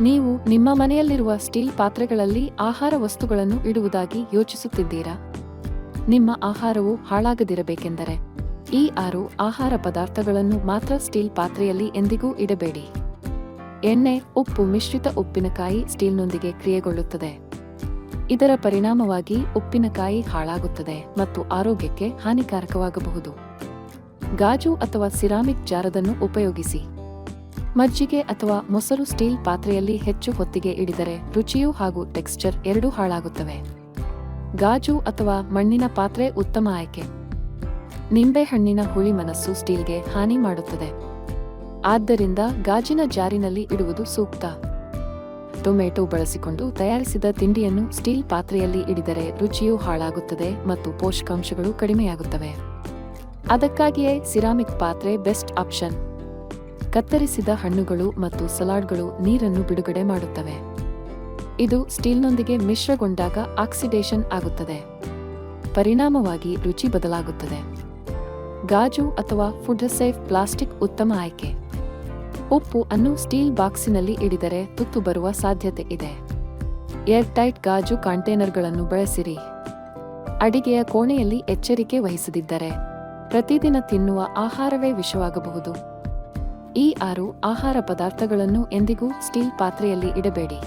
ನೀವು ನಿಮ್ಮ ಮನೆಯಲ್ಲಿರುವ ಸ್ಟೀಲ್ ಪಾತ್ರೆಗಳಲ್ಲಿ ಆಹಾರ ವಸ್ತುಗಳನ್ನು ಇಡುವುದಾಗಿ ಯೋಚಿಸುತ್ತಿದ್ದೀರಾ? ನಿಮ್ಮ ಆಹಾರವು ಹಾಳಾಗದಿರಬೇಕೆಂದರೆ ಈ 6 ಆಹಾರ ಪದಾರ್ಥಗಳನ್ನು ಮಾತ್ರ ಸ್ಟೀಲ್ ಪಾತ್ರೆಯಲ್ಲಿ ಎಂದಿಗೂ ಇಡಬೇಡಿ. ಎಣ್ಣೆ, ಉಪ್ಪು ಮಿಶ್ರಿತ ಉಪ್ಪಿನಕಾಯಿ ಸ್ಟೀಲ್ನೊಂದಿಗೆ ಕ್ರಿಯೆಗೊಳ್ಳುತ್ತದೆ. ಇದರ ಪರಿಣಾಮವಾಗಿ ಉಪ್ಪಿನಕಾಯಿ ಹಾಳಾಗುತ್ತದೆ ಮತ್ತು ಆರೋಗ್ಯಕ್ಕೆ ಹಾನಿಕಾರಕವಾಗಬಹುದು. ಗಾಜು ಅಥವಾ ಸಿರಾಮಿಕ್ ಜಾರದನ್ನು ಉಪಯೋಗಿಸಿ. ಮಜ್ಜಿಗೆ ಅಥವಾ ಮೊಸರು ಸ್ಟೀಲ್ ಪಾತ್ರೆಯಲ್ಲಿ ಹೆಚ್ಚು ಹೊತ್ತಿಗೆ ಇಡಿದರೆ ರುಚಿಯು ಹಾಗೂ ಟೆಕ್ಸ್ಚರ್ ಎರಡೂ ಹಾಳಾಗುತ್ತವೆ. ಗಾಜು ಅಥವಾ ಮಣ್ಣಿನ ಪಾತ್ರೆ ಉತ್ತಮ ಆಯ್ಕೆ. ನಿಂಬೆಹಣ್ಣಿನ ಹುಳಿ ಮನಸ್ಸು ಸ್ಟೀಲ್ಗೆ ಹಾನಿ ಮಾಡುತ್ತದೆ, ಆದ್ದರಿಂದ ಗಾಜಿನ ಜಾರಿನಲ್ಲಿ ಇಡುವುದು ಸೂಕ್ತ. ಟೊಮೆಟೊ ಬಳಸಿಕೊಂಡು ತಯಾರಿಸಿದ ತಿಂಡಿಯನ್ನು ಸ್ಟೀಲ್ ಪಾತ್ರೆಯಲ್ಲಿ ಇಡಿದರೆ ರುಚಿಯು ಹಾಳಾಗುತ್ತದೆ ಮತ್ತು ಪೋಷಕಾಂಶಗಳು ಕಡಿಮೆಯಾಗುತ್ತವೆ. ಅದಕ್ಕಾಗಿಯೇ ಸಿರಾಮಿಕ್ ಪಾತ್ರೆ ಬೆಸ್ಟ್ ಆಪ್ಷನ್. ಕತ್ತರಿಸಿದ ಹಣ್ಣುಗಳು ಮತ್ತು ಸಲಾಡ್ಗಳು ನೀರನ್ನು ಬಿಡುಗಡೆ ಮಾಡುತ್ತವೆ. ಇದು ಸ್ಟೀಲ್ನೊಂದಿಗೆ ಮಿಶ್ರಗೊಂಡಾಗ ಆಕ್ಸಿಡೇಷನ್ ಆಗುತ್ತದೆ, ಪರಿಣಾಮವಾಗಿ ರುಚಿ ಬದಲಾಗುತ್ತದೆ. ಗಾಜು ಅಥವಾ ಫುಡ್ ಸೇಫ್ ಪ್ಲಾಸ್ಟಿಕ್ ಉತ್ತಮ ಆಯ್ಕೆ. ಉಪ್ಪು ಅನ್ನು ಸ್ಟೀಲ್ ಬಾಕ್ಸಿನಲ್ಲಿ ಇಡಿದರೆ ತುತ್ತು ಬರುವ ಸಾಧ್ಯತೆ ಇದೆ. ಏರ್ ಟೈಟ್ ಗಾಜು ಕಂಟೇನರ್ಗಳನ್ನು ಬಳಸಿರಿ. ಅಡಿಗೆಯ ಕೋಣೆಯಲ್ಲಿ ಎಚ್ಚರಿಕೆ ವಹಿಸದಿದ್ದರೆ ಪ್ರತಿದಿನ ತಿನ್ನುವ ಆಹಾರವೇ ವಿಷವಾಗಬಹುದು. ಈ 6 ಆಹಾರ ಪದಾರ್ಥಗಳನ್ನು ಎಂದಿಗೂ ಸ್ಟೀಲ್ ಪಾತ್ರೆಯಲ್ಲಿ ಇಡಬೇಡಿ.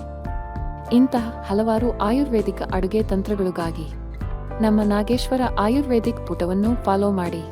ಇಂತಹ ಹಲವಾರು ಆಯುರ್ವೇದಿಕ ಅಡುಗೆ ತಂತ್ರಗಳಿಗಾಗಿ ನಮ್ಮ ನಾಗೇಶ್ವರ ಆಯುರ್ವೇದಿಕ್ ಪುಟವನ್ನು ಫಾಲೋ ಮಾಡಿ.